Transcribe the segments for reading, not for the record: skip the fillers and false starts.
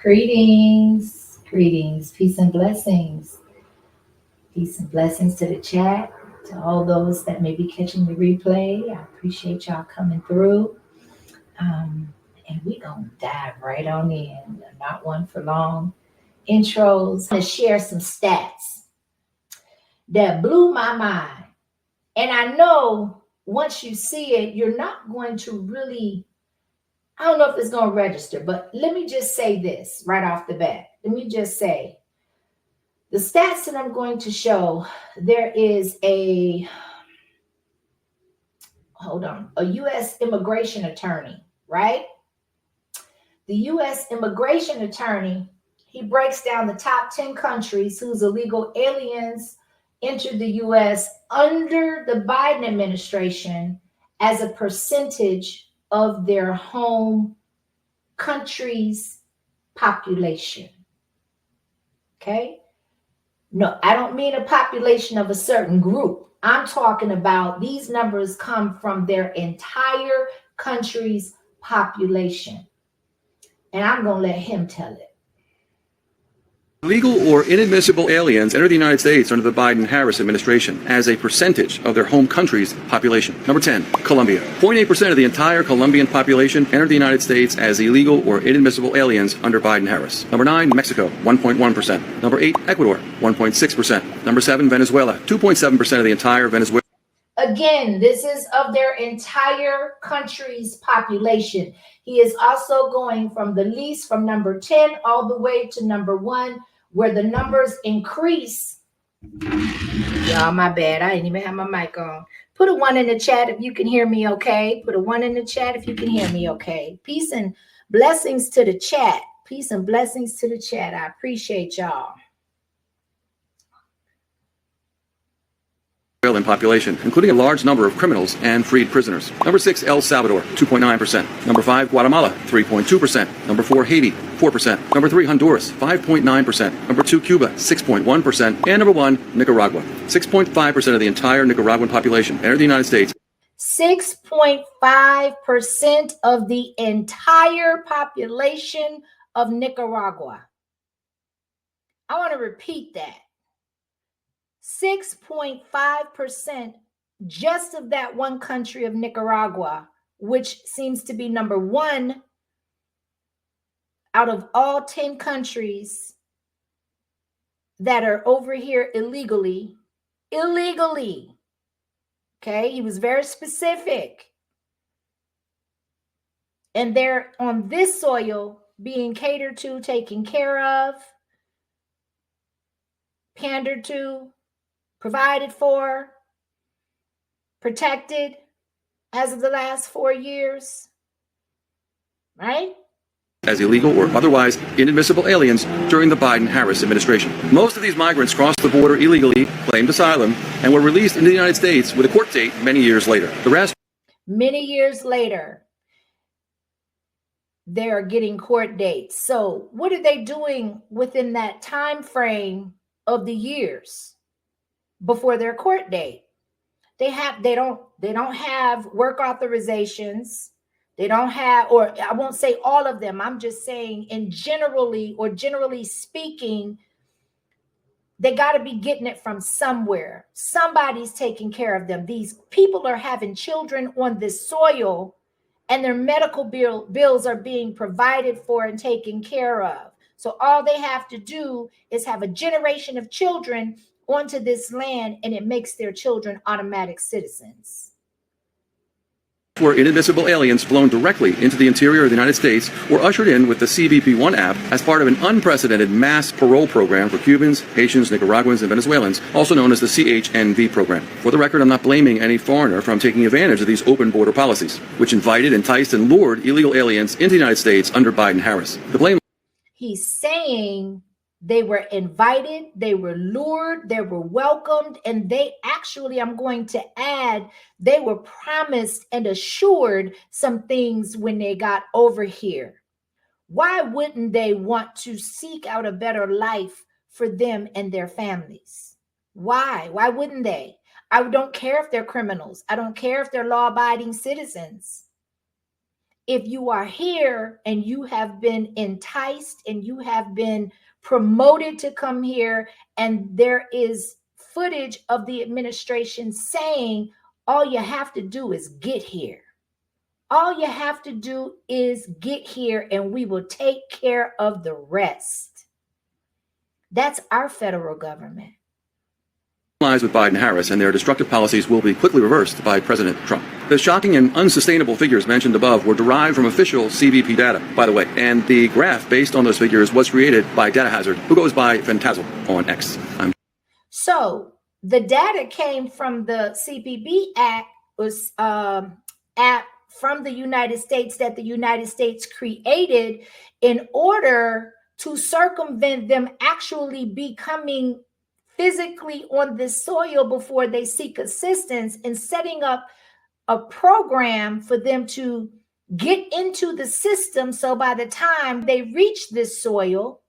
Greetings, greetings, peace and blessings. Peace and blessings to the chat, to all those that may be catching the replay. I appreciate y'all coming through. Um, and we gonna dive right on in. Not one for long intros. I'm gonna share some stats that blew my mind. And I know once you see it, you're not going to really, I don't know if it's gonna register, but let me just say this right off the bat. Let me just say the stats that I'm going to show, there is a U.S. immigration attorney, right? The U.S. immigration attorney, he breaks down the top 10 countries whose illegal aliens entered the U.S. under the Biden administration as a percentage of their home country's population. Okay? No, I don't mean a population of a certain group. I'm talking about these numbers come from their entire country's population. And I'm going to let him tell it. Illegal or inadmissible aliens enter the United States under the Biden-Harris administration as a percentage of their home country's population. Number 10, Colombia. 0.8% of the entire Colombian population entered the United States as illegal or inadmissible aliens under Biden-Harris. Number 9, Mexico. 1.1%. Number 8, Ecuador. 1.6%. Number 7, Venezuela. 2.7% of the entire Venezuela. Again, this is of their entire country's population. He is also going from the least, from number 10 all the way to number 1, where the numbers increase. Y'all, my bad. I didn't even have my mic on. Put a 1 in the chat if you can hear me okay. Put a 1 in the chat if you can hear me okay. Peace and blessings to the chat. Peace and blessings to the chat. I appreciate y'all. In population, including a large number of criminals and freed prisoners. Number 6, El Salvador, 2.9%. Number 5, Guatemala, 3.2%. Number 4, Haiti, 4%. Number 3, Honduras, 5.9%. Number 2, Cuba, 6.1%. And number 1, Nicaragua, 6.5% of the entire Nicaraguan population entered the United States. 6.5% of the entire population of Nicaragua. I want to repeat that. 6.5% just of that one country of Nicaragua, which seems to be number 1 out of all 10 countries that are over here illegally. Okay, he was very specific. And they're on this soil being catered to, taken care of, pandered to, provided for, protected as of the last 4 years, right? As illegal or otherwise inadmissible aliens during the Biden-Harris administration. Most of these migrants crossed the border illegally, claimed asylum, and were released into the United States with a court date many years later. The rest, many years later, they are getting court dates. So what are they doing within that time frame of the years before their court date? They don't have work authorizations. They don't have, or I won't say all of them. I'm just saying generally speaking, they got to be getting it from somewhere. Somebody's taking care of them. These people are having children on this soil, and their medical bills are being provided for and taken care of. So all they have to do is have a generation of children onto this land, and it makes their children automatic citizens. Where inadmissible aliens flown directly into the interior of the United States were ushered in with the CBP-1 app as part of an unprecedented mass parole program for Cubans, Haitians, Nicaraguans, and Venezuelans, also known as the CHNV program. For the record, I'm not blaming any foreigner from taking advantage of these open border policies, which invited, enticed, and lured illegal aliens into the United States under Biden-Harris. The blame. He's saying they were invited, they were lured, they were welcomed, and they actually, I'm going to add, they were promised and assured some things when they got over here. Why wouldn't they want to seek out a better life for them and their families? Why? Why wouldn't they? I don't care if they're criminals. I don't care if they're law-abiding citizens. if you are here and you have been enticed and you have been promoted to come here, and there is footage of the administration saying all you have to do is get here. All you have to do is get here and we will take care of the rest. That's our federal government. Lies with Biden-Harris and their destructive policies will be quickly reversed by President Trump. The shocking and unsustainable figures mentioned above were derived from official CBP data, by the way, and the graph based on those figures was created by Data Hazard, who goes by Fantazzle on X. So the data came from the CBP Act, was app from the United States that the United States created in order to circumvent them actually becoming physically on this soil before they seek assistance, and setting up a program for them to get into the system. So by the time they reach this soil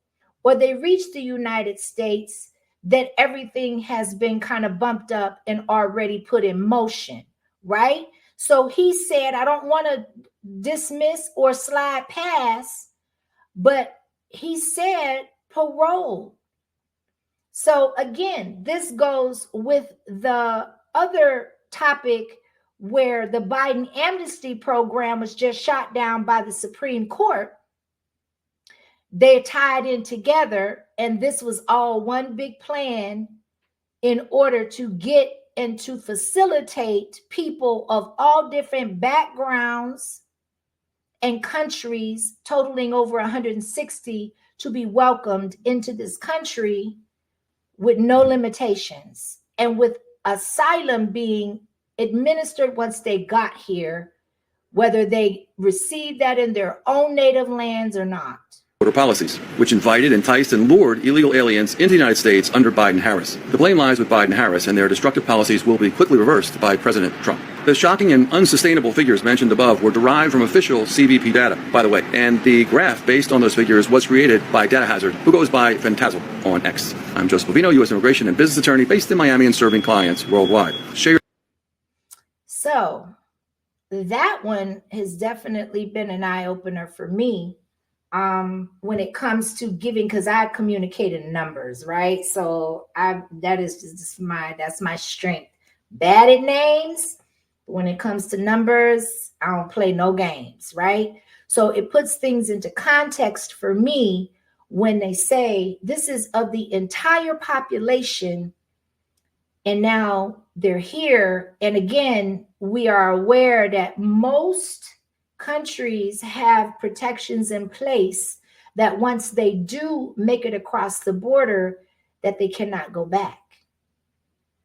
or they reach the United States, that everything has been kind of bumped up and already put in motion, right? So he said, I don't want to dismiss or slide past, but he said parole. So again, this goes with the other topic where the Biden amnesty program was just shot down by the Supreme Court. They tied in together, and this was all one big plan in order to get and to facilitate people of all different backgrounds and countries, totaling over 160, to be welcomed into this country with no limitations, and with asylum being administered once they got here, whether they received that in their own native lands or not. Border policies, which invited, enticed, and lured illegal aliens into the United States under Biden-Harris. The blame lies with Biden-Harris, and their destructive policies will be quickly reversed by President Trump. The shocking and unsustainable figures mentioned above were derived from official CBP data, by the way, and the graph based on those figures was created by Data Hazard, who goes by Fantazzle on X. I'm Joseph Bovino, U.S. immigration and business attorney based in Miami and serving clients worldwide. Share. So that one has definitely been an eye-opener for me. When it comes to giving, because I communicate in numbers, right? So that's my strength. Bad at names. When it comes to numbers, I don't play no games, right? So it puts things into context for me when they say this is of the entire population, and now they're here. And again, we are aware that most countries have protections in place that once they do make it across the border, that they cannot go back,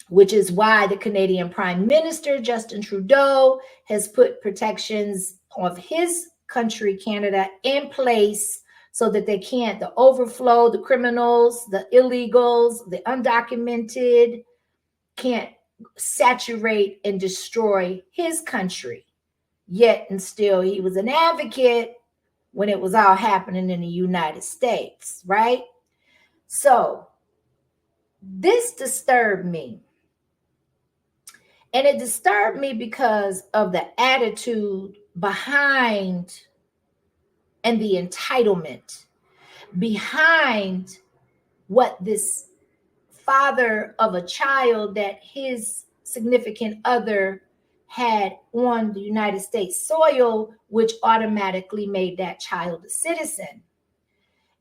which is why the Canadian Prime Minister, Justin Trudeau, has put protections of his country, Canada, in place so that they can't, the overflow, the criminals, the illegals, the undocumented can't saturate and destroy his country. Yet and still, he was an advocate when it was all happening in the United States, right? So this disturbed me. And it disturbed me because of the attitude behind and the entitlement behind what this father of a child that his significant other had on the United States soil, which automatically made that child a citizen.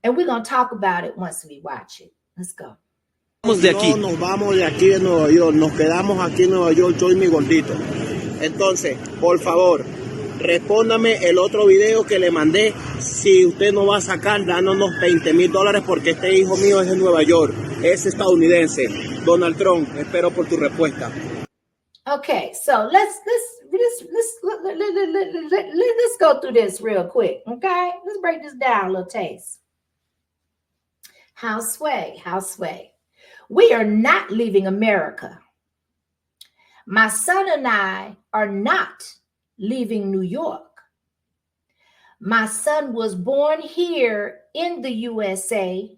And we're going to talk about it once we watch it. Let's go. No nos vamos de aquí de Nueva York, nos quedamos aquí en Nueva York, yo y mi gordito. Entonces, por favor, respóndame el otro video que le mandé. Si usted no va a sacar, dándonos $20,000 porque este hijo mío es de Nueva York, es estadounidense. Donald Trump, espero por tu respuesta. Okay, so let's go through this real quick. Okay, let's break this down a little taste. Houseway. We are not leaving America. My son and I are not leaving New York. My son was born here in the USA,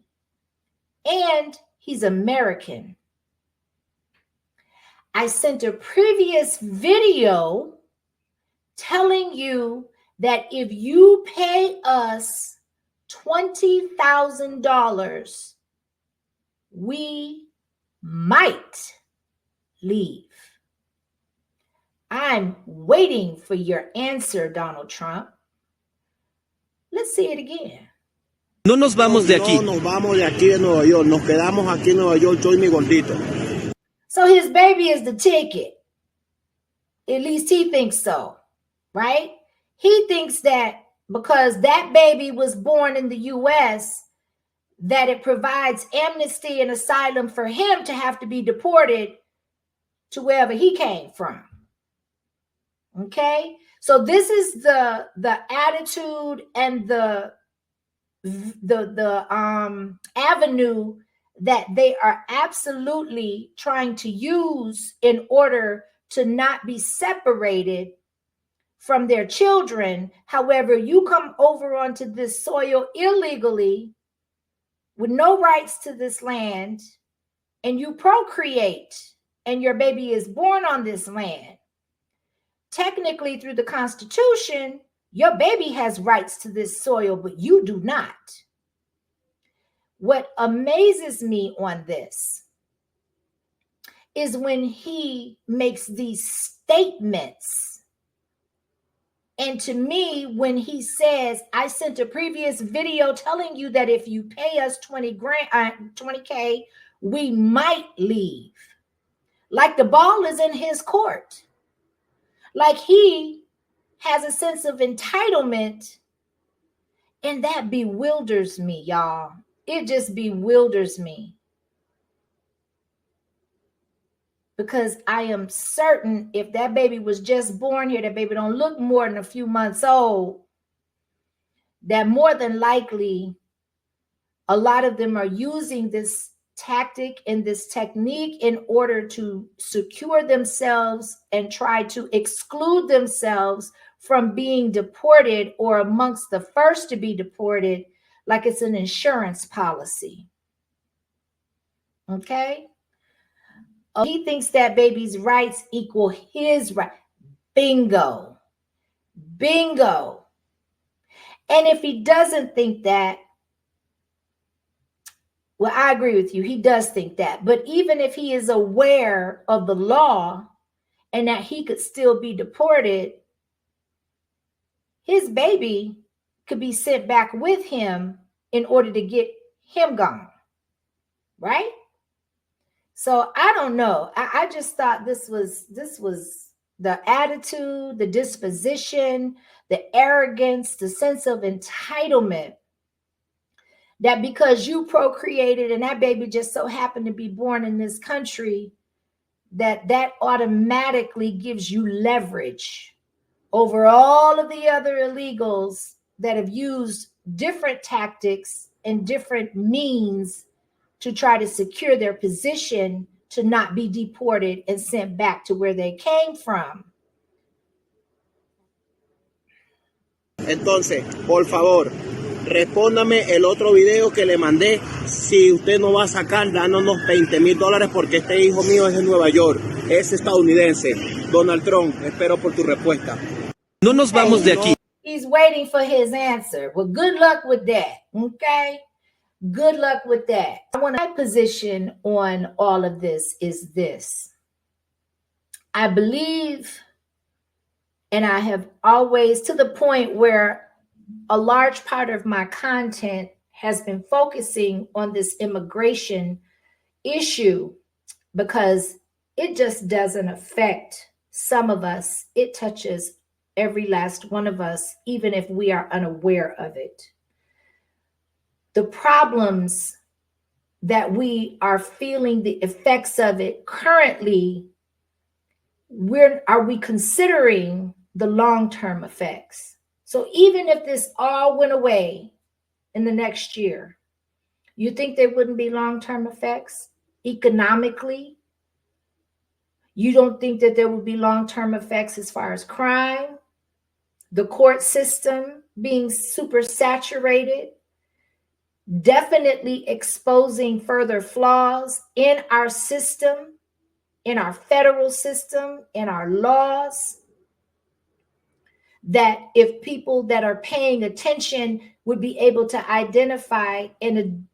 and he's American. I sent a previous video telling you that if you pay us $20,000, we might leave. I'm waiting for your answer, Donald Trump. Let's see it again. No nos vamos de aquí. No nos vamos de aquí de Nueva York. Nos quedamos aquí en Nueva York, yo y mi gordito. So his baby is the ticket. At least he thinks so, right? He thinks that because that baby was born in the U.S., that it provides amnesty and asylum for him to have to be deported to wherever he came from. Okay? So this is the attitude and the avenue that they are absolutely trying to use in order to not be separated from their children. However, you come over onto this soil illegally with no rights to this land, and you procreate, and your baby is born on this land. Technically, through the Constitution, your baby has rights to this soil, but you do not. What amazes me on this is when he makes these statements. And to me, when he says, I sent a previous video telling you that if you pay us 20K, we might leave. Like the ball is in his court. Like he has a sense of entitlement, and that bewilders me, y'all. It just bewilders me. Because I am certain if that baby was just born here, that baby don't look more than a few months old, that more than likely a lot of them are using this tactic and this technique in order to secure themselves and try to exclude themselves from being deported or amongst the first to be deported, like it's an insurance policy. Okay? He thinks that baby's rights equal his right. Bingo. Bingo. And if he doesn't think that, well, I agree with you. He does think that. But even if he is aware of the law and that he could still be deported, his baby could be sent back with him in order to get him gone. Right? So I don't know. I just thought this was the attitude, the disposition, the arrogance, the sense of entitlement, that because you procreated and that baby just so happened to be born in this country, that automatically gives you leverage over all of the other illegals that have used different tactics and different means to try to secure their position to not be deported and sent back to where they came from. Entonces, por favor, respóndame el otro video que le mandé. Si usted no va a sacar, dándonos $20,000 porque este hijo mío es de Nueva York, es estadounidense. Donald Trump, espero por tu respuesta. No nos vamos de aquí. He's waiting for his answer. Well, good luck with that, okay? Good luck with that. My position on all of this is this. I believe, and I have always, to the point where a large part of my content has been focusing on this immigration issue, because it just doesn't affect some of us. It touches every last one of us, even if we are unaware of it. The problems that we are feeling the effects of it currently, are we considering the long-term effects? So even if this all went away in the next year, you think there wouldn't be long-term effects economically? You don't think that there would be long-term effects as far as crime, the court system being super saturated, definitely exposing further flaws in our system, in our federal system, in our laws, that if people that are paying attention would be able to identify and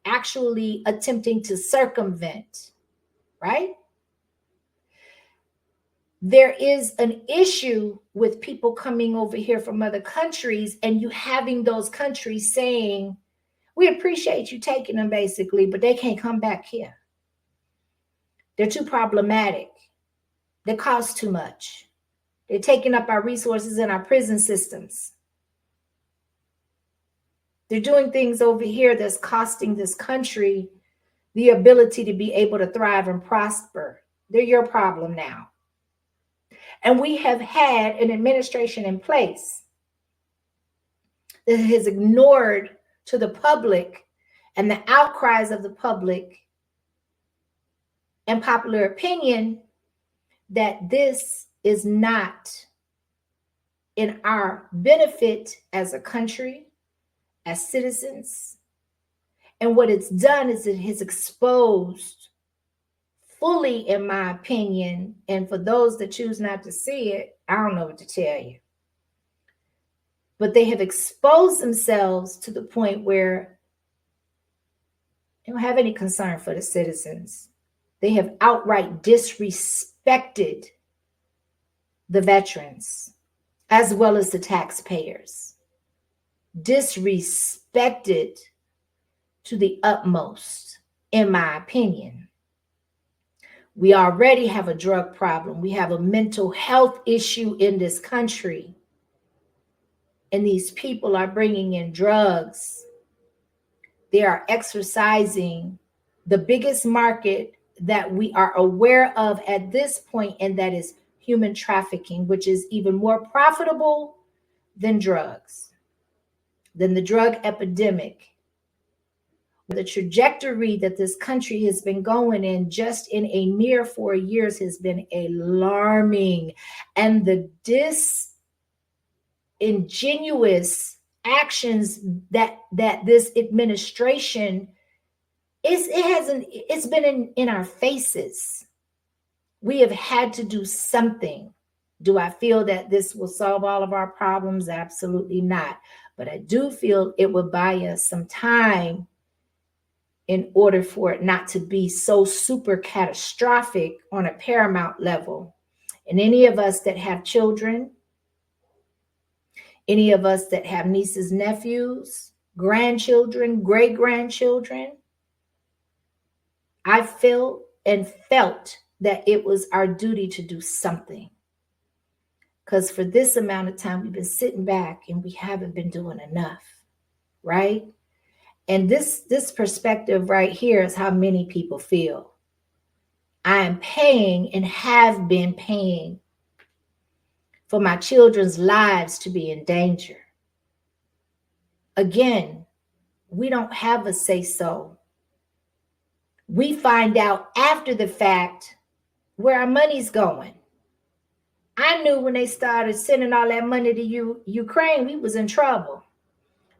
actually attempting to circumvent, right? There is an issue with people coming over here from other countries and you having those countries saying, we appreciate you taking them basically, but they can't come back here. They're too problematic. They cost too much. They're taking up our resources in our prison systems. They're doing things over here that's costing this country the ability to be able to thrive and prosper. They're your problem now. And we have had an administration in place that has ignored to the public and the outcries of the public and popular opinion that this is not in our benefit as a country, as citizens. And what it's done is it has exposed fully, in my opinion, and for those that choose not to see it, I don't know what to tell you. But they have exposed themselves to the point where they don't have any concern for the citizens. They have outright disrespected the veterans as well as the taxpayers. Disrespected to the utmost, in my opinion. We already have a drug problem. We have a mental health issue in this country. And these people are bringing in drugs. They are exercising the biggest market that we are aware of at this point, and that is human trafficking, which is even more profitable than drugs, than the drug epidemic. The trajectory that this country has been going in just in a mere 4 years has been alarming. And the disingenuous actions that this administration it's been in our faces. We have had to do something. Do I feel that this will solve all of our problems? Absolutely not. But I do feel it will buy us some time in order for it not to be so super catastrophic on a paramount level. And any of us that have children, any of us that have nieces, nephews, grandchildren, great-grandchildren, I feel and felt that it was our duty to do something. Because for this amount of time, we've been sitting back and we haven't been doing enough, right? And this perspective right here is how many people feel. I am paying and have been paying for my children's lives to be in danger. Again, we don't have a say-so. We find out after the fact where our money's going. I knew when they started sending all that money to Ukraine, we was in trouble.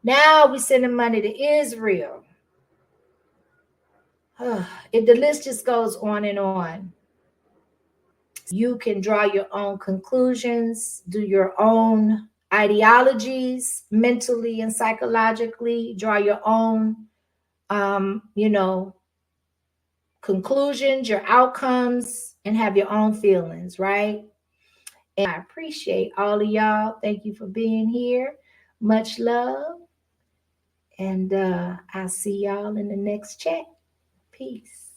Now we're sending money to Israel. The list just goes on and on. You can draw your own conclusions, do your own ideologies mentally and psychologically, draw your own, conclusions, your outcomes, and have your own feelings, right? And I appreciate all of y'all. Thank you for being here. Much love. And I'll see y'all in the next chat. Peace.